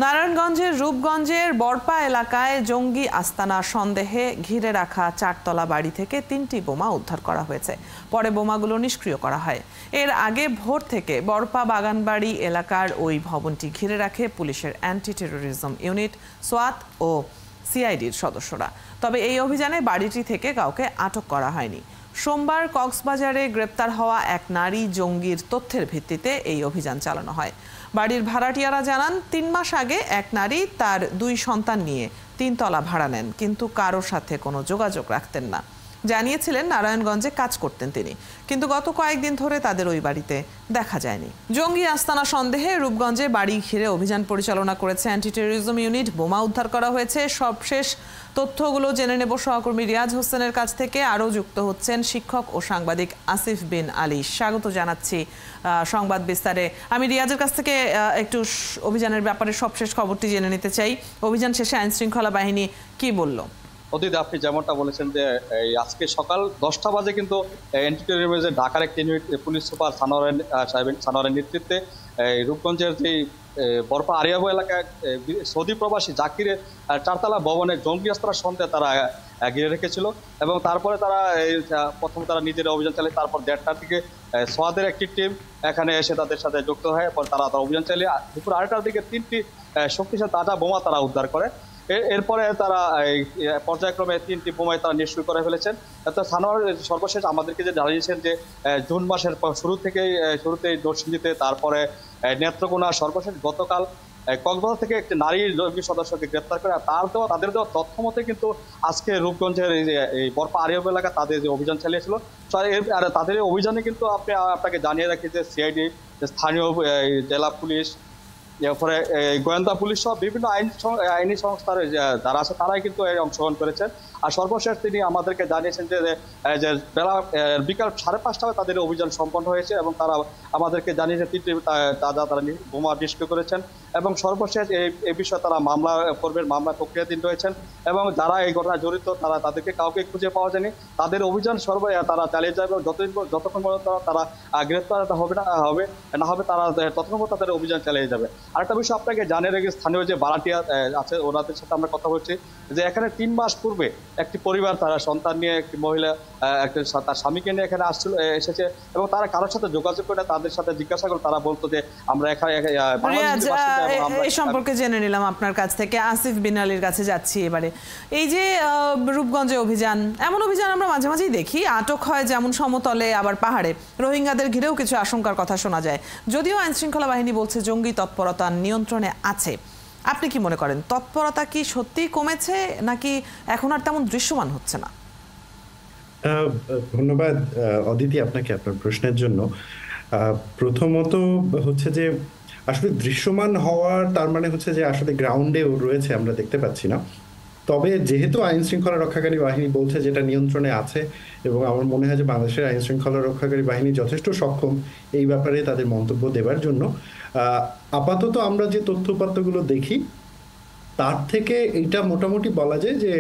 নারায়ণগঞ্জের রূপগঞ্জের বড়পা এলাকায় জঙ্গি আস্তানা সন্দেহে ঘিরে রাখা চারতলা বাড়ি থেকে ৩টি বোমা উদ্ধার করা হয়েছে। পরে বোমাগুলো নিষ্ক্রিয় করা হয়। এর আগে ভোর থেকে বড়পা বাগানবাড়ি এলাকার ওই ভবনটি ঘিরে রাখে পুলিশের অ্যান্টি টেরোরিজম ইউনিট, সোয়াত ও সিআইডির সদস্যরা। তবে এই অভিযানে বাড়িটি থেকে কাউকে আটক করা হয়নি। সোমবার কক্সবাজারে গ্রেপ্তার হওয়া এক নারী জঙ্গির তথ্যের ভিত্তিতে এই অভিযান চালানো হয়। বাড়ির ভাড়াটিয়ারা জানান, ৩ মাস আগে এক নারী তার 2 সন্তান নিয়ে 3 তলা ভাড়া নেন, কিন্তু কারোর সাথে কোনো যোগাযোগ রাখতেন না। জানিয়েছিলেন নারায়ণগঞ্জে কাজ করতেন তিনি, কিন্তু গত কয়েকদিন ধরে তাদের ওই বাড়িতে দেখা যায়নি। জঙ্গি আস্তানা সন্দেহে রূপগঞ্জে বাড়ি ঘিরে অভিযান পরিচালনা করেছে অ্যান্টি টেরোরিজম ইউনিট। বোমা উদ্ধার করা হয়েছে। সবশেষ তথ্যগুলো জেনে নেব সহকর্মী রিয়াজ হোসেনের কাছ থেকে। আরও যুক্ত হচ্ছেন শিক্ষক ও সাংবাদিক আসিফ বিন আলী। স্বাগত জানাচ্ছি সংবাদ বিস্তারে। আমি রিয়াজের কাছ থেকে একটু অভিযানের ব্যাপারে সবশেষ খবরটি জেনে নিতে চাই। অভিযান শেষে আইন শৃঙ্খলা বাহিনী কি বলল? অতীত আপনি যেমনটা বলেছেন যে আজকে সকাল 10টা বাজে কিন্তু অ্যান্টি টেরোরিজম ঢাকার একটি ইউনিট পুলিশ সুপার সানোয়ারের নেতৃত্বে রূপগঞ্জের যে বড়পা আরিয়াবো এলাকায় সৌদি প্রবাসী জাকিরের 4তলা ভবনে জঙ্গি আস্তানার সন্দেহে তারা ঘিরে রেখেছিল এবং তারপরে তারা প্রথমে তারা নিজের অভিযান চালিয়ে তারপর 1:30টার দিকে সোয়াদের একটি টিম এখানে এসে তাদের সাথে যুক্ত হয়। পরে তারা অভিযান চালিয়ে দুপুর 2টার দিকে 3টি শক্তিশালী তাজা বোমা তারা উদ্ধার করে। এরপরে তারা পর্যায়ক্রমে 3টি বোমায় তারা নিষ্ক্রিয় করে ফেলেছেন। সানোয়ার সর্বশেষ আমাদেরকে যে জানিয়েছেন যে জুন মাসের শুরুতেই নরসিংদীতে, তারপরে নেত্রকোনা, সর্বশেষ গতকাল কক্সবাজার থেকে একটি নারী জঙ্গি সদস্যকে গ্রেপ্তার করে তাদের দেওয়া তথ্য মতে কিন্তু আজকে রূপগঞ্জের এই বড়পা আরিয়াবো এলাকা তাদের যে অভিযান চালিয়েছিল, তাদের অভিযানে কিন্তু আপনাকে জানিয়ে রাখি যে সিআইডি, স্থানীয় জেলা পুলিশ, এরপরে গোয়েন্দা পুলিশ সহ বিভিন্ন আইনি সংস্থার যারা আছে তারাই কিন্তু অংশগ্রহণ করেছেন। আর সর্বশেষ তিনি আমাদেরকে জানিয়েছেন যে বেলা বিকাল 5:30টায় তাদের অভিযান সম্পন্ন হয়েছে এবং তারা আমাদেরকে জানিয়েছে 3টি তারা বোমা নিষ্ক্রিয় করেছেন এবং সর্বশেষ এই বিষয়ে তারা মামলা প্রক্রিয়াধীন রয়েছেন এবং যারা এই ঘটনায় জড়িত তাদেরকে কাউকে খুঁজে পাওয়া যায়নি। তাদের অভিযান তারা চালিয়ে যাবে যতক্ষণ পর্যন্ত তারা গ্রেপ্তার হবে তারা ততক্ষণ পর্যন্ত তাদের অভিযান চালিয়ে যাবে। আরেকটা বিষয় আপনাকে জানিয়ে রেখে, স্থানীয় যে ভাড়াটিয়া আছে ওনাদের সাথে আমরা কথা বলছি যে এখানে 3 মাস পূর্বে একটি পরিবার তারা সন্তান নিয়ে, একটি মহিলা তার স্বামীকে নিয়ে এখানে এসেছে এবং তারা কারোর সাথে যোগাযোগ করে তাদের সাথে জিজ্ঞাসা করে তারা বলতো যে আমরা এখানে এই সম্পর্কে জেনে নিলাম আপনার কাছ থেকে। আসিফ বিন আলীর কাছে যাচ্ছি এবারে। এই যে রূপগঞ্জে অভিযান, এমন অভিযান আমরা মাঝে মাঝেই দেখি, আটক হয় যেমন সমতলে আবার পাহাড়ে। রোহিঙ্গাদের ঘিরেও কিছু আশঙ্কার কথা শোনা যায়, যদিও আইন শৃঙ্খলা বাহিনী বলছে জঙ্গি তৎপরতা নিয়ন্ত্রণে আছে। আপনি কি মনে করেন, তৎপরতা কি সত্যিই কমেছে নাকি এখন আর তেমন দৃশ্যমান হচ্ছে না? ধন্যবাদ অদিতি আপনাকে আপনার প্রশ্নের জন্য। প্রথমত হচ্ছে যে আসলে দৃশ্যমান হওয়ার তার মানে হচ্ছে যে আসলে গ্রাউন্ডে রয়েছে, আমরা দেখতে পাচ্ছি না। তবে যেহেতু আইন শৃঙ্খলা রক্ষাকারী বাহিনী বলছে যেটা নিয়ন্ত্রণে আছে, এবং আমার মনে হয় যে বাংলাদেশের আইন শৃঙ্খলা রক্ষাকারী বাহিনী যথেষ্ট সক্ষম এই ব্যাপারে তাদের মন্তব্য দেবার জন্য। আপাতত আমরা যে তথ্যপাত্রগুলো দেখি তার থেকে এইটা মোটামুটি বলা যায় যে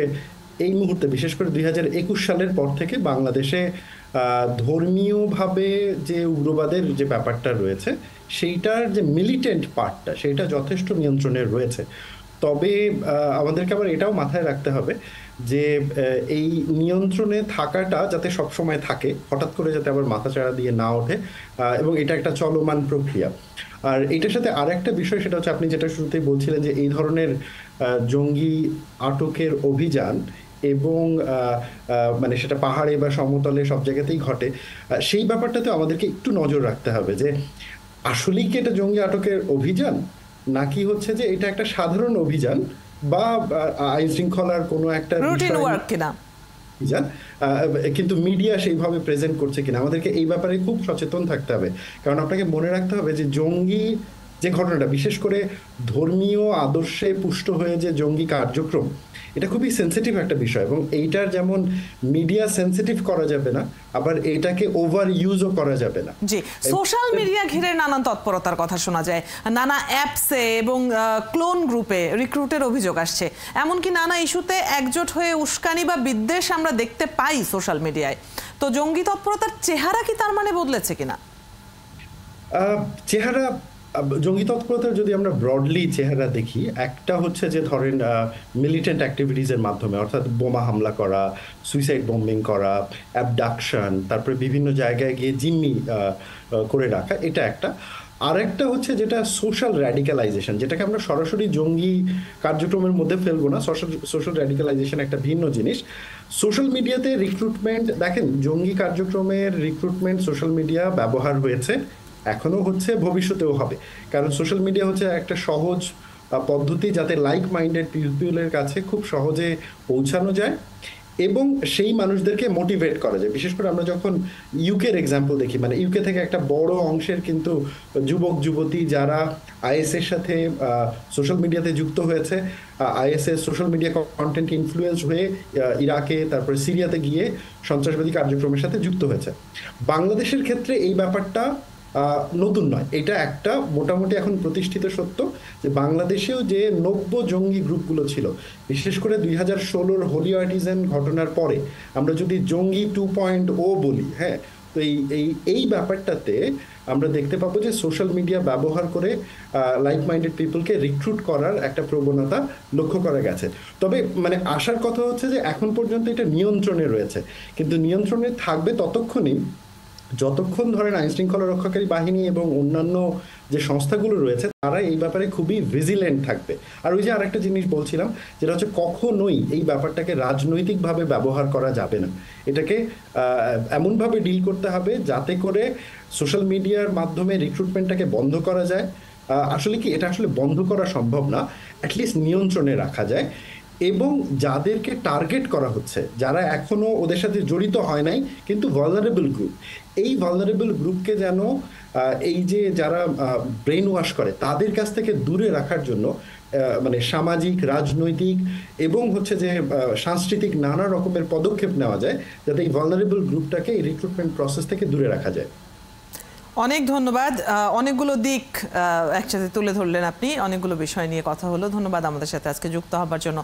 এই মুহূর্তে, বিশেষ করে 2021 সালের পর থেকে বাংলাদেশে ধর্মীয়ভাবে যে উগ্রবাদের যে ব্যাপারটা রয়েছে সেইটার যে মিলিটেন্ট পার্টটা সেইটা যথেষ্ট নিয়ন্ত্রণে রয়েছে। তবে আমাদেরকে আবার এটাও মাথায় রাখতে হবে যে এই নিয়ন্ত্রণে থাকাটা যাতে সবসময় থাকে, হঠাৎ করে যাতে আবার মাথাচাড়া দিয়ে না ওঠে, এবং এটা একটা চলমান প্রক্রিয়া। আর এটার সাথে আর একটা বিষয়, সেটা হচ্ছে আপনি যেটা শুরুতেই বলছিলেন যে এই ধরনের জঙ্গি আটকের অভিযান এবং মানে সেটা পাহাড়ে বা সমতলে সব জায়গাতেই ঘটে, সেই ব্যাপারটাতে আমাদেরকে একটু নজর রাখতে হবে যে আসলেই কি এটা জঙ্গি আটকের অভিযান নাকি হচ্ছে যে এটা একটা সাধারণ অভিযান বা আইন শৃঙ্খলার কোনো একটা অভিযান, কিন্তু মিডিয়া সেইভাবে প্রেজেন্ট করছে কিনা। আমাদেরকে এই ব্যাপারে খুব সচেতন থাকতে হবে, কারণ আপনাকে মনে রাখতে হবে যে জঙ্গি যে ঘটনাটা, বিশেষ করে ধর্মীয় আদর্শে পুষ্ট হয়ে যে জঙ্গি কার্যক্রম, এটা খুবই সেন্সিটিভ একটা বিষয় এবং এইটার যেমন মিডিয়া সেন্সিটিভ করা যাবে না, আবার এটাকে ওভার ইউজও করা যাবে না। জি, সোশ্যাল মিডিয়া ঘিরে নানান তৎপরতার কথা শোনা যায়, নানা অ্যাপসে এবং ক্লোন গ্রুপে রিক্রুটের অভিযোগ আসছে, এমনকি নানা ইস্যুতে একজোট হয়ে উস্কানি বা বিদ্বেষ আমরা দেখতে পাই সোশ্যাল মিডিয়ায়। তো জঙ্গি তৎপরতার চেহারা কি তার মানে বদলেছে কিনা? চেহারা জঙ্গি তৎপরতার যদি আমরা ব্রডলি চেহারা দেখি, একটা হচ্ছে যে ধরেন মিলিটেন্ট অ্যাক্টিভিটিসের মাধ্যমে, অর্থাৎ বোমা হামলা করা, সুইসাইড বম্বিং করা, অ্যাবডাকশন, তারপরে বিভিন্ন জায়গায় গিয়ে জিম্মি করে রাখা, এটা একটা। আরেকটা হচ্ছে যেটা সোশ্যাল র্যাডিক্যালাইজেশন, যেটাকে আমরা সরাসরি জঙ্গি কার্যক্রমের মধ্যে ফেলবো না। সোশ্যাল র্যাডিক্যালাইজেশন একটা ভিন্ন জিনিস। সোশ্যাল মিডিয়াতে রিক্রুটমেন্ট, দেখেন জঙ্গি কার্যক্রমের রিক্রুটমেন্ট সোশ্যাল মিডিয়া ব্যবহার হয়েছে, এখনো হচ্ছে, ভবিষ্যতেও হবে। কারণ সোশ্যাল মিডিয়া হচ্ছে একটা সহজ পদ্ধতি যাতে লাইক মাইন্ডেড পিপলের কাছে খুব সহজে পৌঁছানো যায় এবং সেই মানুষদেরকে মোটিভেট করা যায়। বিশেষ করে আমরা যখন ইউকের এক্সাম্পল দেখি, মানে ইউকে থেকে একটা বড় অংশের কিন্তু যুবক যুবতী যারা আইএসের সাথে সোশ্যাল মিডিয়াতে যুক্ত হয়েছে, ISS social media content influence হয়ে ইরাকে, তারপরে সিরিয়াতে গিয়ে সন্ত্রাসবাদী কার্যক্রমের সাথে যুক্ত হয়েছে। বাংলাদেশের ক্ষেত্রে এই ব্যাপারটা নতুন নয়, এটা একটা মোটামুটি এখন প্রতিষ্ঠিত সত্য যে বাংলাদেশেও যে নব্য জঙ্গি গ্রুপগুলো ছিল, বিশেষ করে 2016 হোলি আর্টিজান ঘটনার পরে আমরা যদি জঙ্গি 2.0 বলি, হ্যাঁ, তো এই ব্যাপারটাতে আমরা দেখতে পাবো যে সোশ্যাল মিডিয়া ব্যবহার করে লাইক মাইন্ডেড পিপলকে রিক্রুট করার একটা প্রবণতা লক্ষ্য করা গেছে। তবে মানে আসার কথা হচ্ছে যে এখন পর্যন্ত এটা নিয়ন্ত্রণে রয়েছে, কিন্তু নিয়ন্ত্রণে থাকবে ততক্ষণই যতক্ষণ ধরেন আইনশৃঙ্খলা রক্ষাকারী বাহিনী এবং অন্যান্য যে সংস্থাগুলো রয়েছে তারা এই ব্যাপারে খুবই ভিজিলেন্ট থাকবে। আর ওই যে আরেকটা জিনিস বলছিলাম, যেটা হচ্ছে কখনোই এই ব্যাপারটাকে রাজনৈতিকভাবে ব্যবহার করা যাবে না। এটাকে এমনভাবে ডিল করতে হবে যাতে করে সোশ্যাল মিডিয়ার মাধ্যমে রিক্রুটমেন্টটাকে বন্ধ করা যায়। আসলে কি এটা আসলে বন্ধ করা সম্ভব না, অ্যাটলিস্ট নিয়ন্ত্রণে রাখা যায়। এবং যাদেরকে টার্গেট করা হচ্ছে, যারা এখনো ওদের সাথে জড়িত হয় নাই কিন্তু ভালনারেবল গ্রুপ, এই ভালনারেবল গ্রুপকে যেন এই যে যারা ব্রেন ওয়াশ করে তাদের কাছ থেকে দূরে রাখার জন্য মানে সামাজিক, রাজনৈতিক এবং হচ্ছে যে সাংস্কৃতিক নানা রকমের পদক্ষেপ নেওয়া যায় যাতে এই ভালনারেবল গ্রুপটাকে এই রিক্রুটমেন্ট প্রসেস থেকে দূরে রাখা যায়। অনেক ধন্যবাদ। অনেকগুলো দিক একসাথে তুলে ধরলেন আপনি, অনেকগুলো বিষয় নিয়ে কথা হলো। ধন্যবাদ আমাদের সাথে আজকে যুক্ত হবার জন্য।